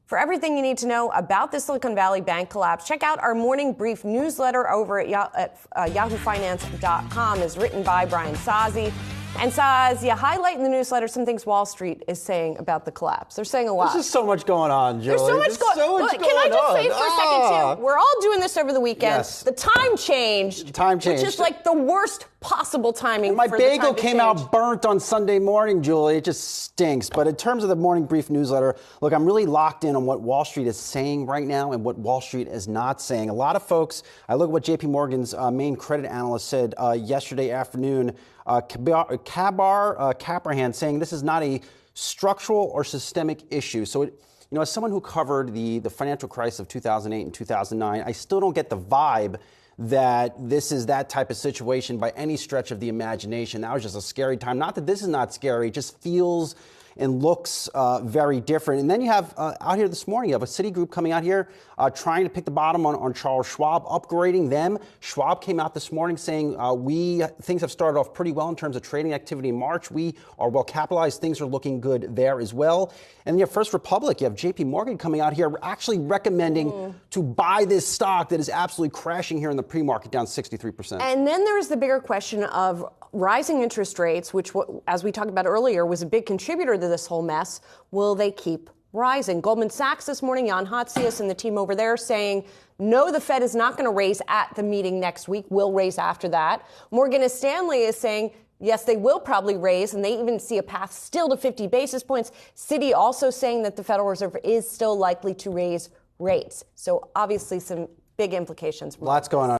For everything you need to know about the Silicon Valley Bank collapse, check out our morning brief newsletter over at yahoofinance.com. It's written by Brian Sozzi. And Soz, you highlight in the newsletter some things Wall Street is saying about the collapse. They're saying a lot. There's just so much going on, Julie. There's so much going on. Can I just say for a second, too? We're all doing this over the weekend. Yes. The time changed. Which is like the worst possible timing. My for bagel the time to came change. out burnt on Sunday morning, Julie. It just stinks. But in terms of the morning brief newsletter, look, I'm really locked in on what Wall Street is saying right now and what Wall Street is not saying. A lot of folks, I look at what JP Morgan's main credit analyst said yesterday afternoon, Caprahan, saying this is not a structural or systemic issue. So, as someone who covered the financial crisis of 2008 and 2009, I still don't get the vibe that this is that type of situation by any stretch of the imagination. That was just a scary time. Not that this is not scary, it just feels and looks very different. And then you have out here this morning, you have a Citigroup coming out here trying to pick the bottom on Charles Schwab, upgrading them. Schwab came out this morning saying things have started off pretty well in terms of trading activity in March. We are well capitalized. Things are looking good there as well. And then you have First Republic. You have JP Morgan coming out here actually recommending to buy this stock that is absolutely crashing here in the pre-market, down 63%. And then there is the bigger question of rising interest rates, which, as we talked about earlier, was a big contributor to this whole mess. Will they keep rising? Goldman Sachs this morning, Jan Hatzius and the team over there saying, no, the Fed is not going to raise at the meeting next week. We'll raise after that. Morgan Stanley is saying, yes, they will probably raise, and they even see a path still to 50 basis points. Citi also saying that the Federal Reserve is still likely to raise rates. So obviously some big implications. Lots going on.